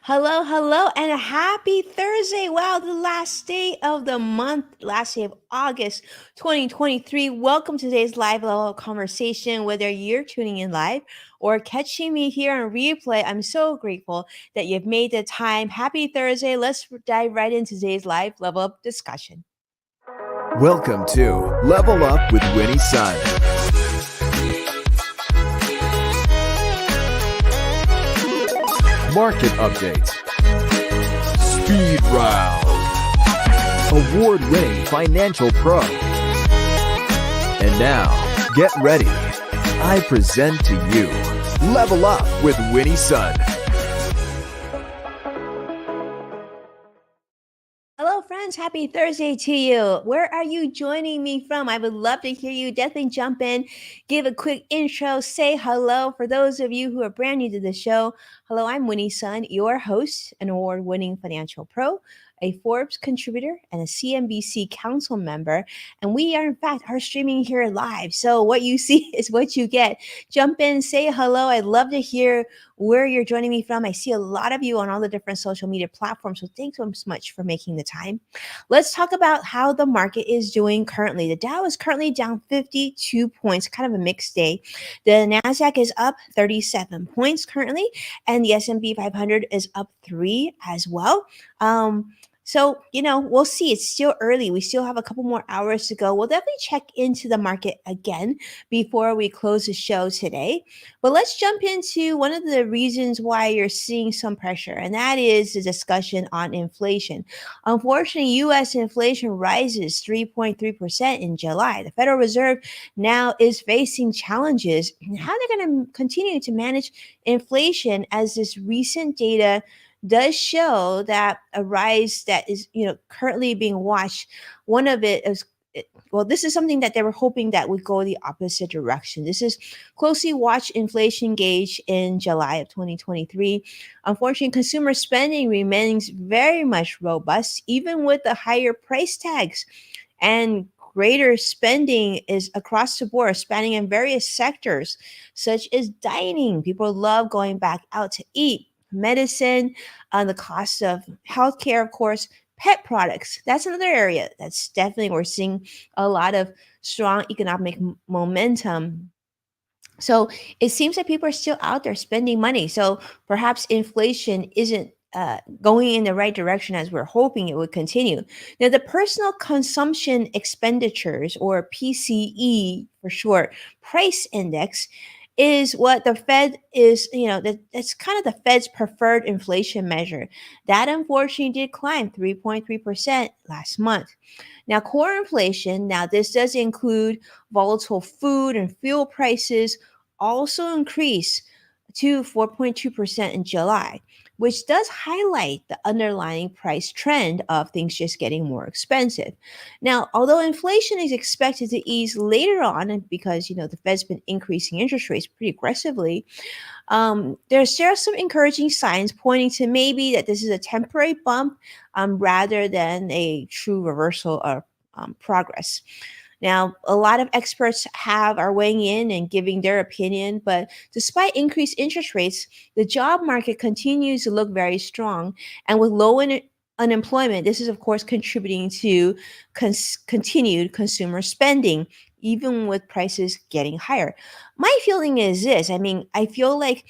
Hello, hello, and a happy Thursday. Wow, the last day of the month, last day of August 2023. Welcome to today's live level conversation. Whether you're tuning in live or catching me here on replay, I'm so grateful that you've made the time. Happy Thursday. Let's dive right into today's live level up discussion. Welcome to Level Up with Winnie Sun. Market updates. Speed round. Award-winning financial pro. And now, get ready. I present to you Level Up with Winnie Sun. Hello, friends. Happy Thursday to you. Where are you joining me from? I would love to hear you. Definitely jump in, give a quick intro, say hello. For those of you who are brand new to the show, hello, I'm Winnie Sun, your host, an award winning financial pro, a Forbes contributor, and a CNBC council member. And we are, in fact, are streaming here live. So what you see is what you get. Jump in, say hello. I'd love to hear where you're joining me from. I see a lot of you on all the different social media platforms. So thanks so much for making the time. Let's talk about how the market is doing currently. The Dow is currently down 52 points, kind of a mixed day. The Nasdaq is up 37 points currently, and the S&P 500 is up 3 as well. So, we'll see. It's still early. We still have a couple more hours to go. We'll definitely check into the market again before we close the show today. But let's jump into one of the reasons why you're seeing some pressure, and that is the discussion on inflation. Unfortunately, U.S. inflation rises 3.3% in July. The Federal Reserve now is facing challenges in how they're going to continue to manage inflation as this recent data does show that a rise that is currently being watched. One of it is well, this is something that they were hoping that would go the opposite direction. This is closely watched inflation gauge in July of 2023. Unfortunately, consumer spending remains very much robust, even with the higher price tags, and greater spending is across the board, spanning in various sectors, such as dining. People love going back out to eat, medicine, the cost of healthcare, of course, pet products. That's another area that's definitely we're seeing a lot of strong economic momentum. So it seems that people are still out there spending money. So perhaps inflation isn't going in the right direction as we're hoping it would continue. Now, the personal consumption expenditures, or PCE for short, price index, is what the Fed is, that's kind of the Fed's preferred inflation measure. That unfortunately did climb 3.3% last month. Now, core inflation, now this does include volatile food and fuel prices, also increased to 4.2% in July, which does highlight the underlying price trend of things just getting more expensive. Now, although inflation is expected to ease later on, and because the Fed's been increasing interest rates pretty aggressively, there's some encouraging signs pointing to maybe that this is a temporary bump rather than a true reversal of progress. Now, a lot of experts are weighing in and giving their opinion, but despite increased interest rates, the job market continues to look very strong. And with low unemployment, this is, of course, contributing to continued consumer spending, even with prices getting higher. My feeling is this. I mean, I feel like,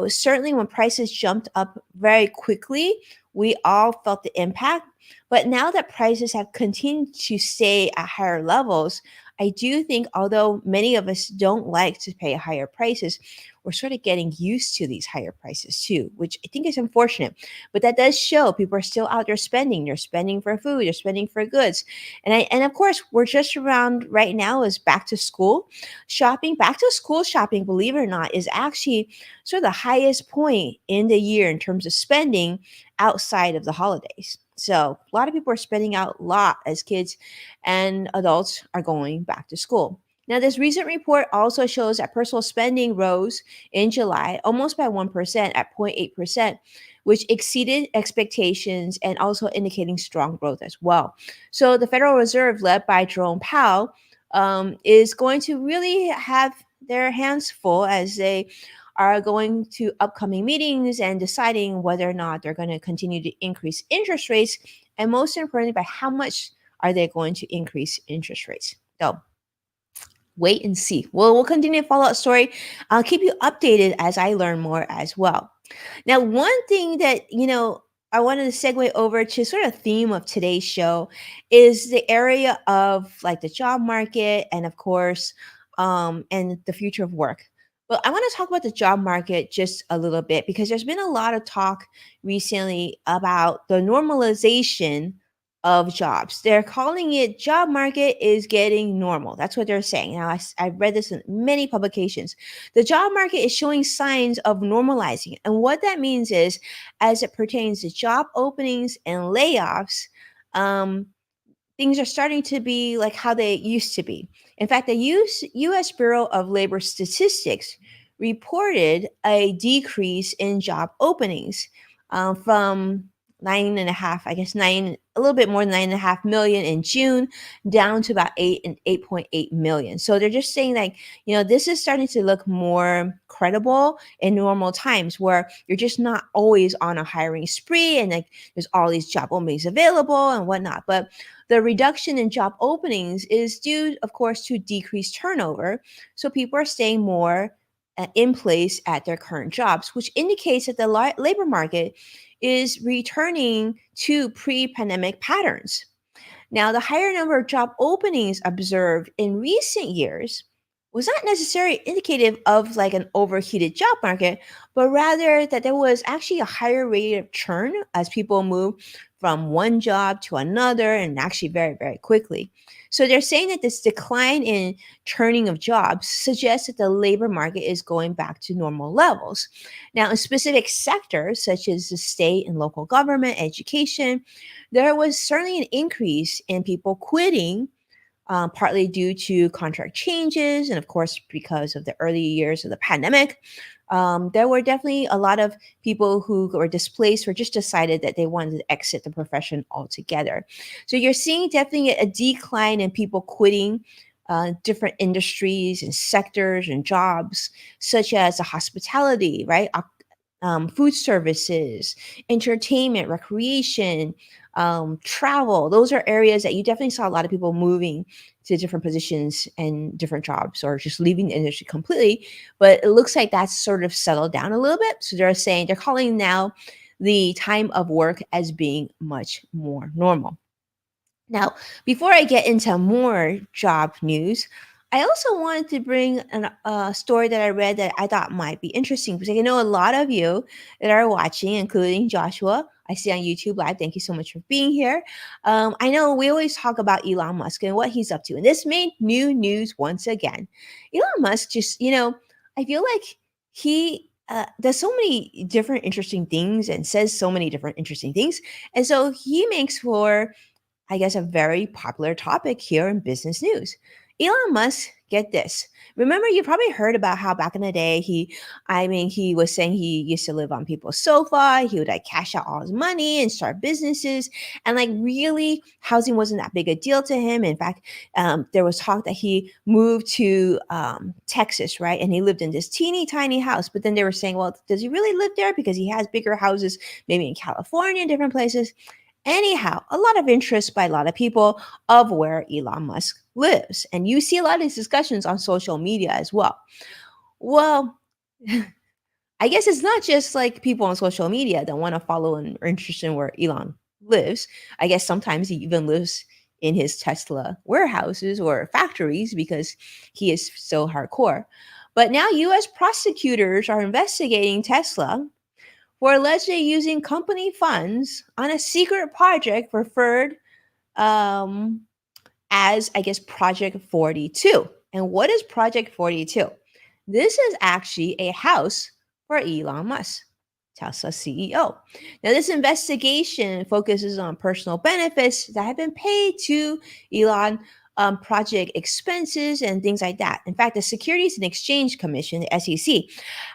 certainly when prices jumped up very quickly, we all felt the impact. But now that prices have continued to stay at higher levels, I do think, although many of us don't like to pay higher prices, we're sort of getting used to these higher prices too, which I think is unfortunate. But that does show people are still out there spending. They're spending for food, they're spending for goods. And of course, we're just around right now is back to school shopping. Back to school shopping, believe it or not, is actually sort of the highest point in the year in terms of spending outside of the holidays. So a lot of people are spending out a lot as kids and adults are going back to school. Now, this recent report also shows that personal spending rose in July almost by 1% at 0.8%, which exceeded expectations and also indicating strong growth as well. So the Federal Reserve, led by Jerome Powell, is going to really have their hands full as they are going to upcoming meetings and deciding whether or not they're going to continue to increase interest rates, and most importantly, by how much are they going to increase interest rates. So wait and see. We'll continue to follow that story. I'll keep you updated as I learn more as well. Now, one thing that, I wanted to segue over to sort of theme of today's show is the area of like the job market and of course, and the future of work. But I want to talk about the job market just a little bit because there's been a lot of talk recently about the normalization of jobs. They're calling it job market is getting normal. That's what they're saying. Now, I've read this in many publications. The job market is showing signs of normalizing. And what that means is, as it pertains to job openings and layoffs, um, things are starting to be like how they used to be. In fact, the US Bureau of Labor Statistics reported a decrease in job openings from 9.5, I guess a little bit more than 9.5 million in June, down to about 8.8 million. So they're just saying like, this is starting to look more credible in normal times where you're just not always on a hiring spree and like there's all these job openings available and whatnot. But the reduction in job openings is due, of course, to decreased turnover. So people are staying more in place at their current jobs, which indicates that the labor market is returning to pre-pandemic patterns. Now, the higher number of job openings observed in recent years was not necessarily indicative of like an overheated job market, but rather that there was actually a higher rate of churn as people move from one job to another and actually very, very quickly. So they're saying that this decline in churning of jobs suggests that the labor market is going back to normal levels. Now, in specific sectors such as the state and local government, education, there was certainly an increase in people quitting, partly due to contract changes, and of course, because of the early years of the pandemic. There were definitely a lot of people who were displaced or just decided that they wanted to exit the profession altogether. So you're seeing definitely a decline in people quitting different industries and sectors and jobs, such as the hospitality, right? Food services, entertainment, recreation, travel. Those are areas that you definitely saw a lot of people moving to different positions and different jobs or just leaving the industry completely. But it looks like that's sort of settled down a little bit. So they're calling now the time of work as being much more normal. Now, before I get into more job news, I also wanted to bring a story that I read that I thought might be interesting because I know a lot of you that are watching, including Joshua. I see on YouTube Live. Thank you so much for being here. I know we always talk about Elon Musk and what he's up to, and this made new news once again. Elon Musk just, I feel like he does so many different interesting things and says so many different interesting things. And so he makes for, I guess, a very popular topic here in business news. Elon Musk, get this. Remember, you probably heard about how back in the day he was saying he used to live on people's sofa. He would like cash out all his money and start businesses. And like really, housing wasn't that big a deal to him. In fact, there was talk that he moved to Texas, right? And he lived in this teeny tiny house. But then they were saying, well, does he really live there? Because he has bigger houses, maybe in California and different places. Anyhow, a lot of interest by a lot of people of where Elon Musk lives. And you see a lot of these discussions on social media as well. Well, I guess it's not just like people on social media that want to follow and are interested in where Elon lives. I guess sometimes he even lives in his Tesla warehouses or factories because he is so hardcore. But now US prosecutors are investigating Tesla for allegedly using company funds on a secret project referred as, I guess, Project 42. And what is Project 42? This is actually a house for Elon Musk, Tesla CEO. Now, this investigation focuses on personal benefits that have been paid to Elon, project expenses and things like that. In fact, the Securities and Exchange Commission, the SEC,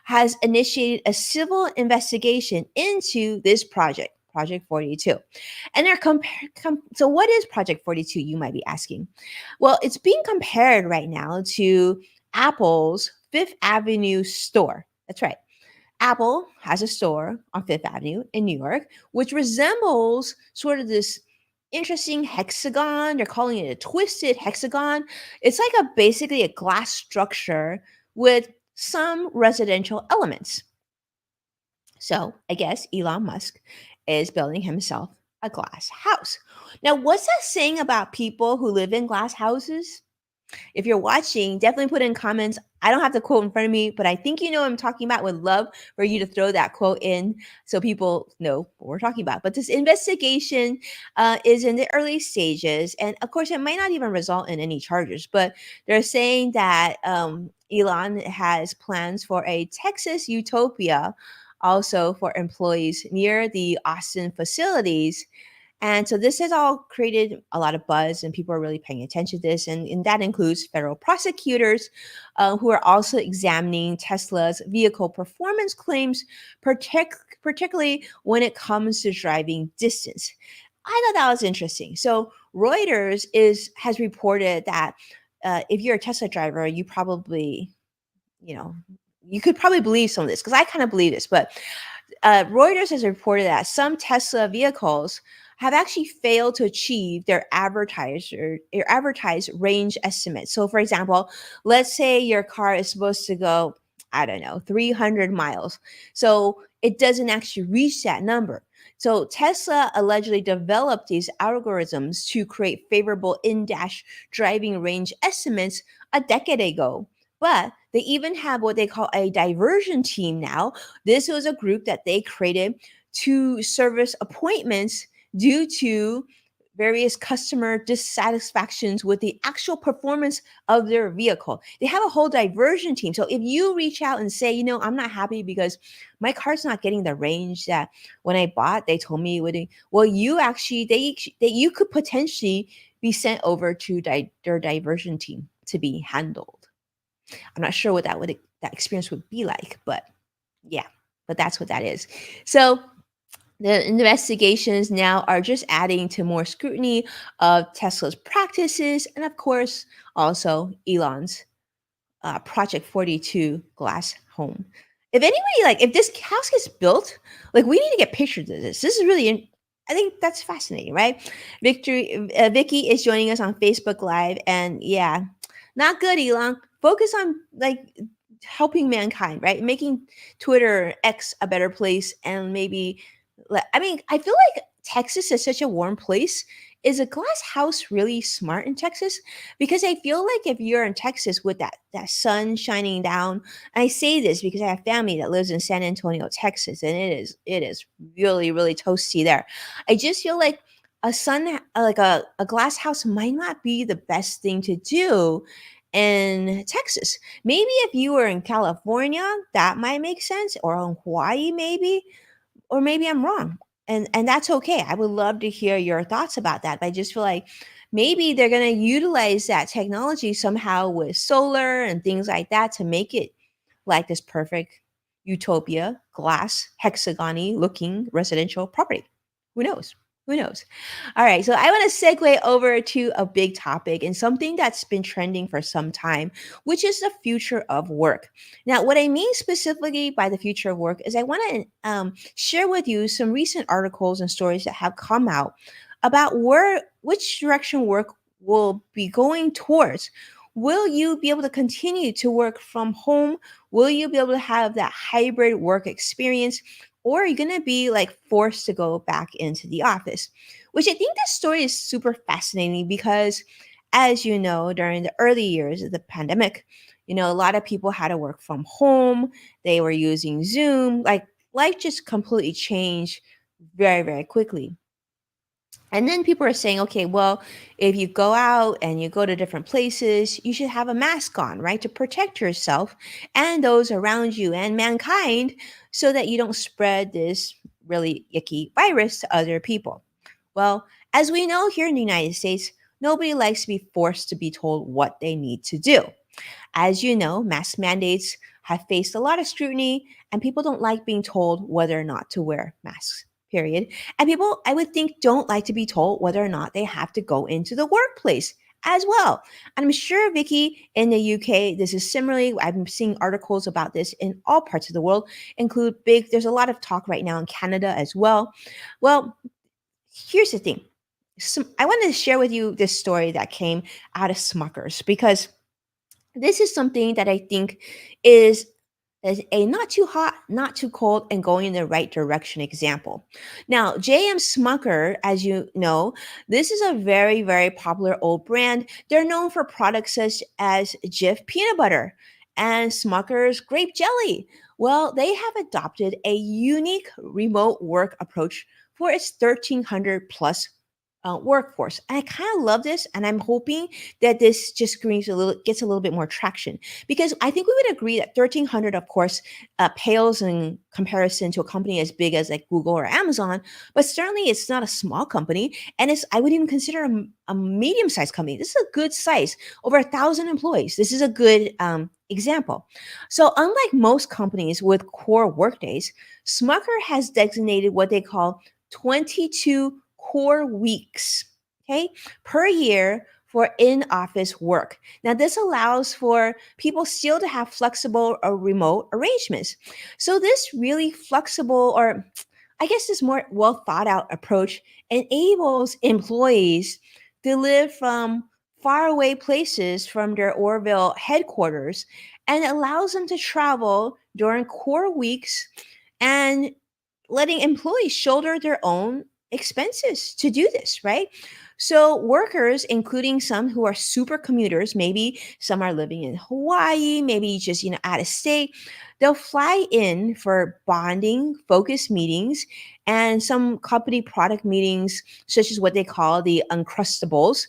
has initiated a civil investigation into this project, Project 42. And they're so what is Project 42, you might be asking? Well, it's being compared right now to Apple's Fifth Avenue store. That's right. Apple has a store on Fifth Avenue in New York, which resembles sort of this interesting hexagon. They're calling it a twisted hexagon. It's like basically a glass structure with some residential elements. So I guess Elon Musk is building himself a glass house. Now, what's that saying about people who live in glass houses? If you're watching, definitely put in comments. I don't have the quote in front of me, but I think you know what I'm talking about. Would love for you to throw that quote in so people know what we're talking about. But this investigation is in the early stages. And of course, it might not even result in any charges, but they're saying that Elon has plans for a Texas utopia also for employees near the Austin facilities, and so this has all created a lot of buzz, and people are really paying attention to this. And that includes federal prosecutors who are also examining Tesla's vehicle performance claims, particularly when it comes to driving distance. I thought that was interesting. So Reuters has reported that if you're a Tesla driver, you probably, you know, you could probably believe some of this because I kind of believe this, but Reuters has reported that some Tesla vehicles have actually failed to achieve their advertised range estimates. So, for example, let's say your car is supposed to go, I don't know, 300 miles. So it doesn't actually reach that number. So Tesla allegedly developed these algorithms to create favorable in-dash driving range estimates a decade ago. But they even have what they call a diversion team now. This was a group that they created to service appointments due to various customer dissatisfactions with the actual performance of their vehicle. They have a whole diversion team. So if you reach out and say, I'm not happy because my car's not getting the range that when I bought, they told me it would, well, you could potentially be sent over to their diversion team to be handled. I'm not sure what that experience would be like, but yeah, but that's what that is. So the investigations now are just adding to more scrutiny of Tesla's practices and, of course, also Elon's Project 42 glass home. If anybody, if this house gets built, we need to get pictures of this. This is really, I think that's fascinating, right? Vicky is joining us on Facebook Live, and yeah, not good, Elon. Focus on helping mankind, right? Making Twitter X a better place, and maybe, I feel like Texas is such a warm place. Is a glass house really smart in Texas? Because I feel like if you're in Texas with that sun shining down, and I say this because I have family that lives in San Antonio, Texas, and it is really, really toasty there. I just feel like a glass house might not be the best thing to do in Texas. Maybe if you were in California, that might make sense, or in Hawaii, maybe, or maybe I'm wrong. And that's okay. I would love to hear your thoughts about that. But I just feel like maybe they're going to utilize that technology somehow with solar and things like that to make it like this perfect utopia, glass, hexagony looking residential property. Who knows? Who knows? All right, so I want to segue over to a big topic and something that's been trending for some time, which is the future of work. Now, what I mean specifically by the future of work is I want to share with you some recent articles and stories that have come out about which direction work will be going towards. Will you be able to continue to work from home? Will you be able to have that hybrid work experience? Or are you going to be forced to go back into the office? Which I think this story is super fascinating because, as you know, during the early years of the pandemic, a lot of people had to work from home. They were using Zoom. Life just completely changed very, very quickly. And then people are saying, okay, well, if you go out and you go to different places, you should have a mask on, right? To protect yourself and those around you and mankind so that you don't spread this really icky virus to other people. Well, as we know here in the United States, nobody likes to be forced to be told what they need to do. As you know, mask mandates have faced a lot of scrutiny, and people don't like being told whether or not to wear masks, period. And people, I would think, don't like to be told whether or not they have to go into the workplace as well. And I'm sure, Vicky, in the UK, this is similarly. I've been seeing articles about this in all parts of the world, include big, there's a lot of talk right now in Canada as well. Well, here's the thing. I wanted to share with you this story that came out of Smuckers because this is something that I think is a not too hot, not too cold, and going in the right direction example. Now, JM Smucker, as you know, this is a very, very popular old brand. They're known for products such as Jif peanut butter and Smucker's grape jelly. Well, they have adopted a unique remote work approach for its 1,300 plus workforce. And I kind of love this, and I'm hoping that this just gets a little bit more traction because I think we would agree that 1,300, of course, pales in comparison to a company as big as like Google or Amazon, but certainly it's not a small company, and it's I would even consider a medium-sized company. This is a good size, over 1,000 employees. This is a good example. So, unlike most companies with core workdays, Smucker has designated what they call 22 core weeks, okay, per year for in-office work. Now, this allows for people still to have flexible or remote arrangements. So this really flexible, or I guess this more well thought out approach enables employees to live from faraway places from their Orville headquarters and allows them to travel during core weeks and letting employees shoulder their own expenses to do this, right? So, workers, including some who are super commuters, maybe some are living in Hawaii, maybe just, out of state, they'll fly in for bonding, focus meetings, and some company product meetings, such as what they call the Uncrustables.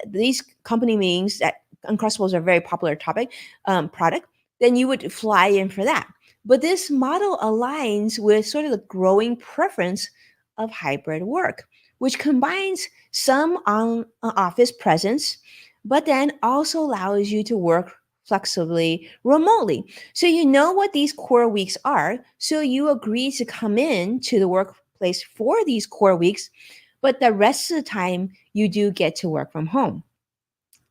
These company meetings that Uncrustables are a very popular product, then you would fly in for that. But this model aligns with sort of the growing preference of hybrid work, which combines some on office presence, but then also allows you to work flexibly remotely. So you know what these core weeks are. So you agree to come in to the workplace for these core weeks, but the rest of the time you do get to work from home.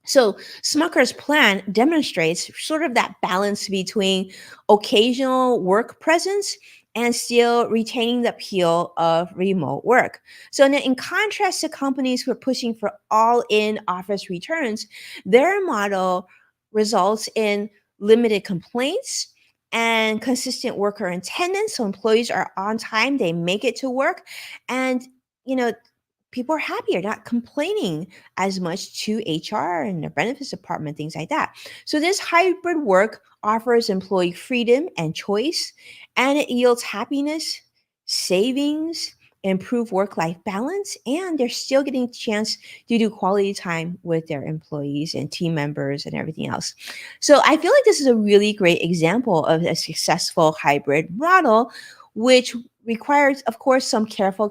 So Smucker's plan demonstrates sort of that balance between occasional work presence and still retaining the appeal of remote work. So now, in contrast to companies who are pushing for all in office returns, their model results in limited complaints and consistent worker attendance. So employees are on time, they make it to work, and you know people are happier, not complaining as much to HR and the benefits department, things like that. So this hybrid work offers employee freedom and choice, and it yields happiness, savings, improve work-life balance, and they're still getting a chance to do quality time with their employees and team members and everything else. So I feel like this is a really great example of a successful hybrid model, which requires, of course, some careful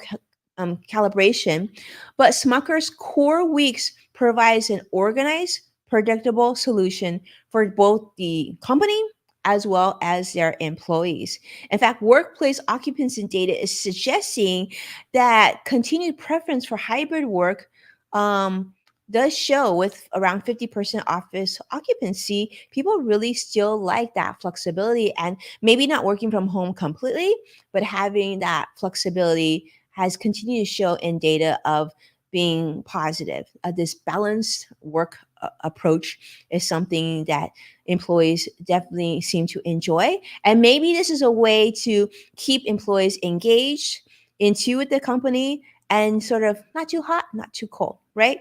calibration, but Smucker's core weeks provides an organized, predictable solution for both the company as well as their employees. In fact, workplace occupancy data is suggesting that continued preference for hybrid work does show with around 50% office occupancy, people really still like that flexibility and maybe not working from home completely, but having that flexibility has continued to show in data of being positive. This balanced work approach is something that employees definitely seem to enjoy. And maybe this is a way to keep employees engaged into with the company and sort of not too hot, not too cold, right?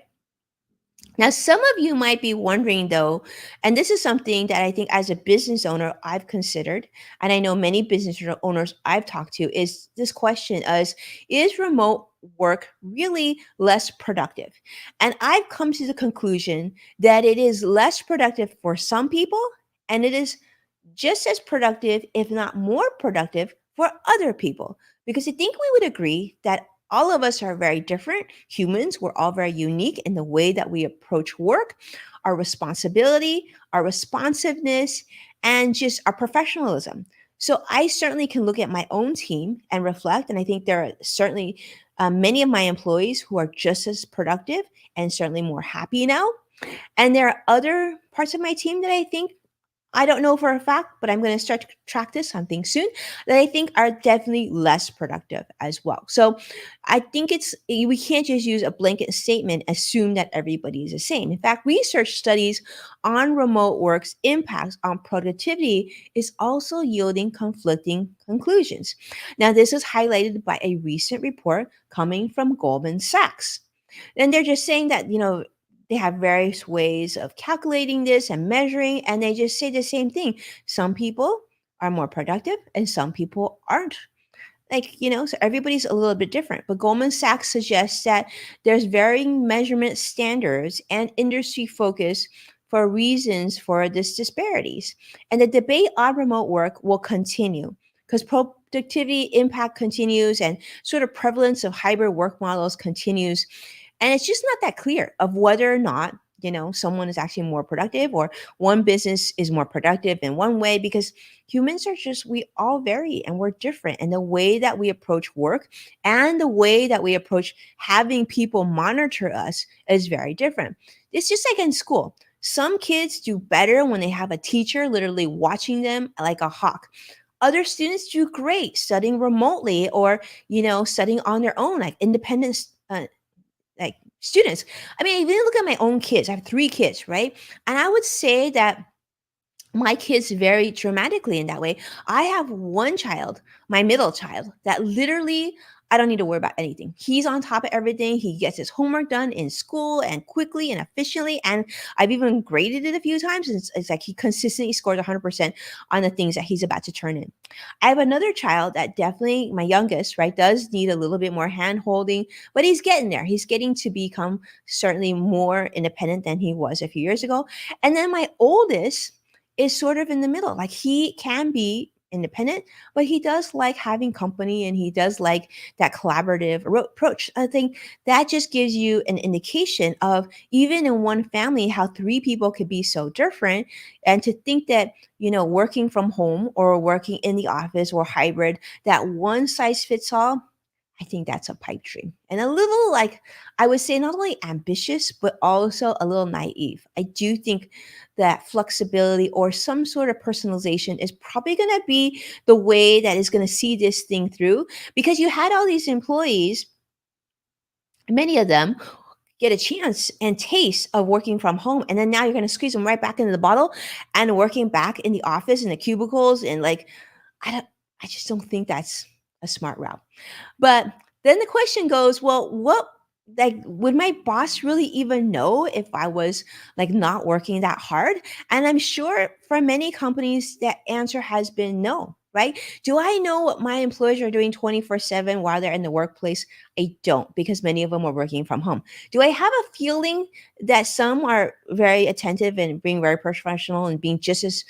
Now, some of you might be wondering though, and this is something that I think as a business owner I've considered, and I know many business owners I've talked to, is this question is remote work really less productive? And I've come to the conclusion that it is less productive for some people, and it is just as productive, if not more productive, for other people. Because I think we would agree that all of us are very different humans. We're all very unique in the way that we approach work, our responsibility, our responsiveness, and just our professionalism. So I certainly can look at my own team and reflect. And I think there are certainly many of my employees who are just as productive and certainly more happy now. And there are other parts of my team that I think I don't know for a fact, but I'm going to start to track this something soon that I think are definitely less productive as well. So I think we can't just use a blanket statement, assume that everybody is the same. In fact, research studies on remote work's impacts on productivity is also yielding conflicting conclusions. Now, this is highlighted by a recent report coming from Goldman Sachs. And they're just saying that, they have various ways of calculating this and measuring, and they just say the same thing. Some people are more productive and some people aren't. So everybody's a little bit different. But Goldman Sachs suggests that there's varying measurement standards and industry focus for reasons for this disparities. And the debate on remote work will continue because productivity impact continues and sort of prevalence of hybrid work models continues. And it's just not that clear of whether or not, someone is actually more productive or one business is more productive in one way because humans are just, we all vary and we're different. And the way that we approach work and the way that we approach having people monitor us is very different. It's just like in school. Some kids do better when they have a teacher literally watching them like a hawk. Other students do great studying remotely or, studying on their own, like independent like students. I mean, even look at my own kids. I have 3 kids, right? And I would say that my kids vary dramatically in that way. I have one child, my middle child, that literally I don't need to worry about anything. He's on top of everything. He gets his homework done in school and quickly and efficiently. And I've even graded it a few times. And it's like he consistently scores 100% on the things that he's about to turn in. I have another child that definitely, my youngest, right, does need a little bit more hand holding, but he's getting there. He's getting to become certainly more independent than he was a few years ago. And then my oldest, is sort of in the middle. Like he can be independent, but he does like having company and he does like that collaborative approach. I think that just gives you an indication of even in one family how 3 people could be so different. And to think that, working from home or working in the office or hybrid, that one size fits all, I think that's a pipe dream and a little like, I would say, not only ambitious, but also a little naive. I do think that flexibility or some sort of personalization is probably going to be the way that is going to see this thing through because you had all these employees, many of them get a chance and taste of working from home. And then now you're going to squeeze them right back into the bottle and working back in the office in the cubicles. And like, I don't, I just don't think that's a smart route. But then the question goes, well, what like would my boss really even know if I was like not working that hard? And I'm sure for many companies that answer has been no, right? Do I know what my employees are doing 24/7 while they're in the workplace? I don't because many of them are working from home. Do I have a feeling that some are very attentive and being very professional and being just as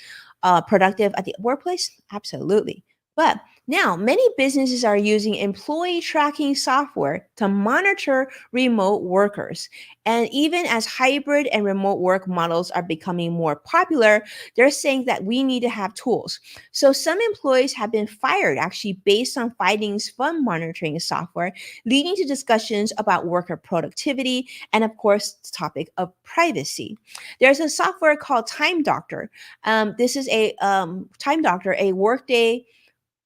productive at the workplace? Absolutely. But now, many businesses are using employee tracking software to monitor remote workers. And even as hybrid and remote work models are becoming more popular, they're saying that we need to have tools. So, some employees have been fired actually based on findings from monitoring software, leading to discussions about worker productivity and, of course, the topic of privacy. There's a software called Time Doctor. This is a Time Doctor, a workday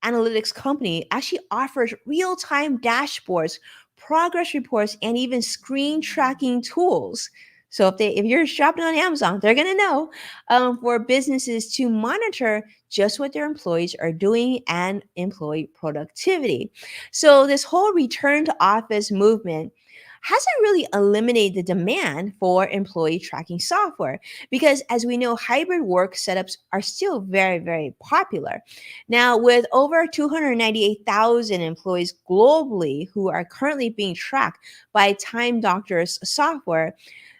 analytics company actually offers real-time dashboards, progress reports, and even screen tracking tools. So if you're shopping on Amazon, they're gonna know for businesses to monitor just what their employees are doing and employee productivity. So this whole return to office movement hasn't really eliminated the demand for employee tracking software because as we know hybrid work setups are still very very popular now, with over 298,000 employees globally who are currently being tracked by Time Doctor's software,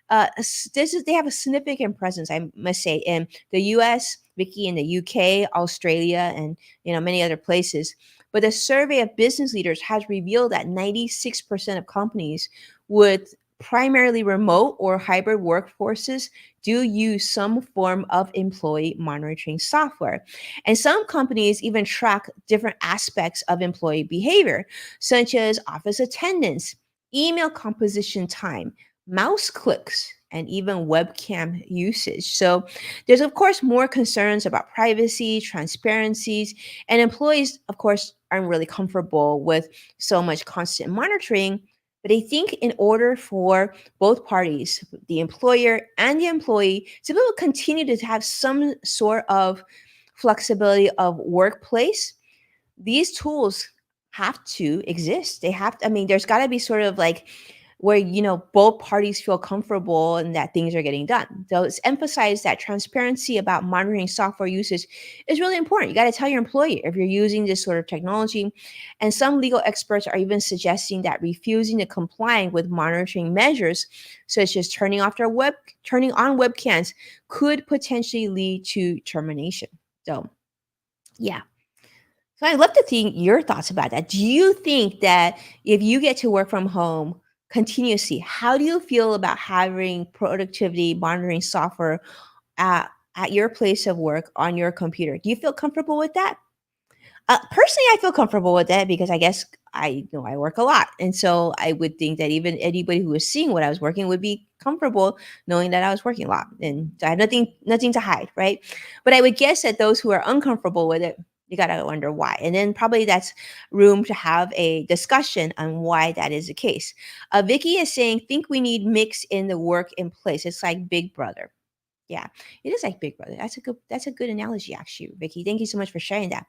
they have a significant presence, I must say, in the U.S., Vicky, in the U.K., Australia, and many other places. But a survey of business leaders has revealed that 96% of companies with primarily remote or hybrid workforces do use some form of employee monitoring software. And some companies even track different aspects of employee behavior, such as office attendance, email composition time, mouse clicks, and even webcam usage. So there's, of course, more concerns about privacy, transparencies, and employees, of course, aren't really comfortable with so much constant monitoring. But I think in order for both parties, the employer and the employee, to be able to continue to have some sort of flexibility of workplace, these tools have to exist. They have to, I mean, there's got to be sort of like where, both parties feel comfortable and that things are getting done. So it's emphasized that transparency about monitoring software usage is really important. You got to tell your employee if you're using this sort of technology. And some legal experts are even suggesting that refusing to comply with monitoring measures, such as turning on webcams, could potentially lead to termination. So, yeah. So I'd love to think your thoughts about that. Do you think that if you get to work from home continuously, how do you feel about having productivity monitoring software at your place of work on your computer? Do you feel comfortable with that? Personally, I feel comfortable with that because I guess I know I work a lot. And so I would think that even anybody who was seeing what I was working would be comfortable knowing that I was working a lot. And so I have nothing to hide, right? But I would guess that those who are uncomfortable with it, you gotta wonder why. And then probably that's room to have a discussion on why that is the case. Vicky is saying, think we need mix in the work in place. It's like Big Brother. Yeah, it is like Big Brother. That's a good analogy, actually, Vicky. Thank you so much for sharing that.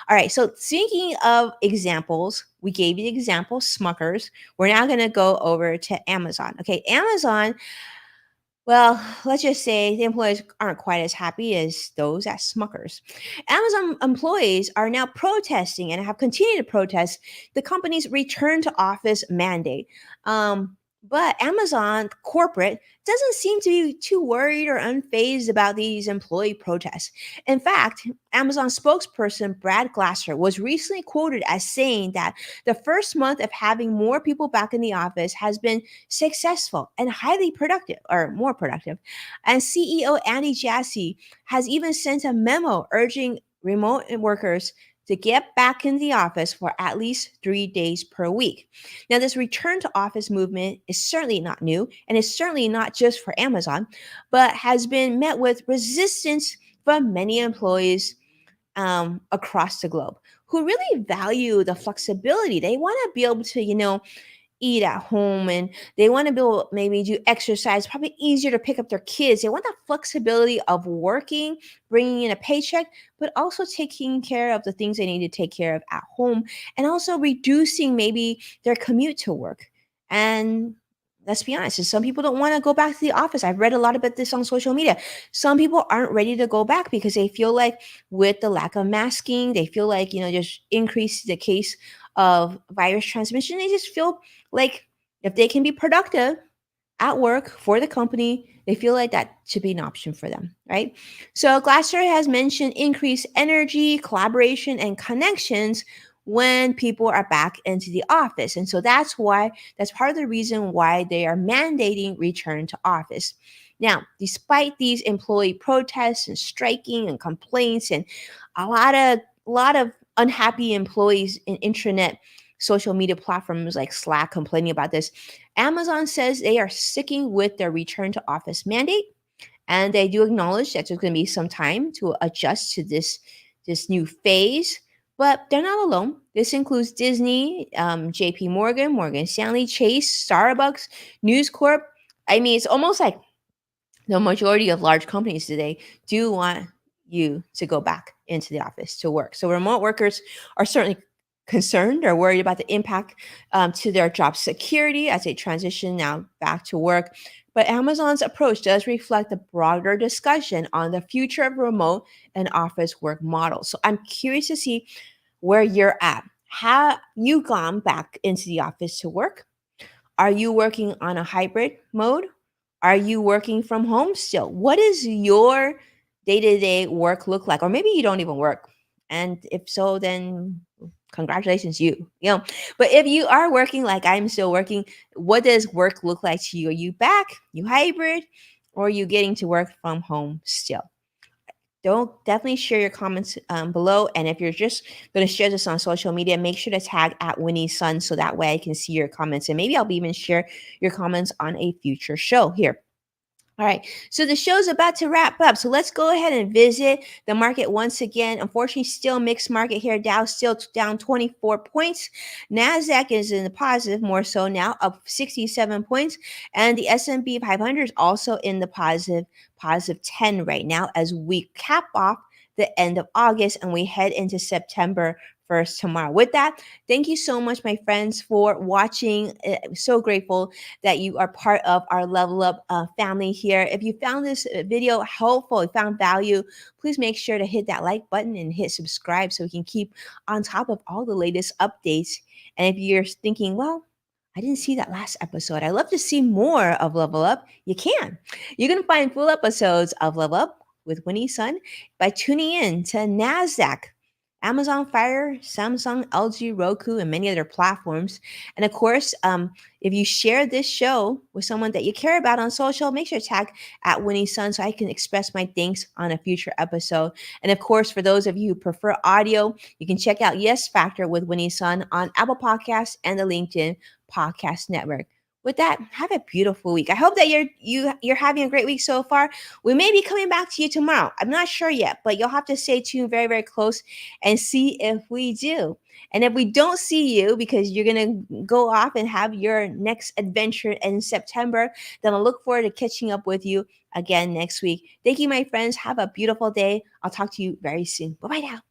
All right, so speaking of examples, we gave you the example Smuckers. We're now going to go over to Amazon. Okay, Amazon, well, let's just say the employees aren't quite as happy as those at Smuckers. Amazon employees are now protesting and have continued to protest the company's return to office mandate. But Amazon corporate doesn't seem to be too worried or unfazed about these employee protests. In fact, Amazon spokesperson Brad Glasser was recently quoted as saying that the first month of having more people back in the office has been successful and highly productive, or more productive. And CEO Andy Jassy has even sent a memo urging remote workers to get back in the office for at least 3 days per week. Now, this return to office movement is certainly not new, and it's certainly not just for Amazon, but has been met with resistance from many employees across the globe who really value the flexibility. They want to be able to, eat at home, and they want to be able maybe do exercise, probably easier to pick up their kids. They want that flexibility of working, bringing in a paycheck, but also taking care of the things they need to take care of at home, and also reducing maybe their commute to work. And let's be honest, some people don't want to go back to the office. I've read a lot about this on social media. Some people aren't ready to go back because they feel like with the lack of masking, they feel like, just increase the case of virus transmission. They just feel like if they can be productive at work for the company, they feel like that should be an option for them, right? So Glasser has mentioned increased energy, collaboration, and connections when people are back into the office. And so that's part of the reason why they are mandating return to office. Now, despite these employee protests and striking and complaints and a lot of unhappy employees in intranet social media platforms like Slack complaining about this, Amazon says they are sticking with their return to office mandate, and they do acknowledge that there's going to be some time to adjust to this new phase. But they're not alone. This includes Disney, J.P. Morgan, Morgan Stanley, Chase, Starbucks, News Corp. I mean, it's almost like the majority of large companies today do want you to go back into the office to work. So remote workers are certainly concerned or worried about the impact to their job security as they transition now back to work. But Amazon's approach does reflect a broader discussion on the future of remote and office work models. So I'm curious to see where you're at. Have you gone back into the office to work? Are you working on a hybrid mode? Are you working from home still? What does your day-to-day work look like? Or maybe you don't even work. And if so, then congratulations, you. But if you are working like I'm still working, what does work look like to you? Are you back? You hybrid? Or are you getting to work from home still? Don't definitely share your comments below. And if you're just going to share this on social media, make sure to tag at Winnie Sun so that way I can see your comments. And maybe I'll even share your comments on a future show here. All right. So the show's about to wrap up. So let's go ahead and visit the market once again. Unfortunately, still mixed market here. Dow still down 24 points. Nasdaq is in the positive more so now, up 67 points, and the S&P 500 is also in the positive 10 right now as we cap off the end of August and we head into September 1st tomorrow. With that, thank you so much, my friends, for watching. I'm so grateful that you are part of our Level Up family here. If you found this video helpful, you found value, please make sure to hit that like button and hit subscribe so we can keep on top of all the latest updates. And if you're thinking, well, I didn't see that last episode. I'd love to see more of Level Up. You can. You can find full episodes of Level Up with Winnie Sun by tuning in to NASDAQ, Amazon Fire, Samsung, LG, Roku, and many other platforms. And of course, if you share this show with someone that you care about on social, make sure to tag at Winnie Sun so I can express my thanks on a future episode. And of course, for those of you who prefer audio, you can check out Yes Factor with Winnie Sun on Apple Podcasts and the LinkedIn Podcast Network. With that, have a beautiful week. I hope that you're having a great week so far. We may be coming back to you tomorrow. I'm not sure yet, but you'll have to stay tuned very, very close and see if we do. And if we don't see you because you're going to go off and have your next adventure in September, then I'll look forward to catching up with you again next week. Thank you, my friends. Have a beautiful day. I'll talk to you very soon. Bye bye now.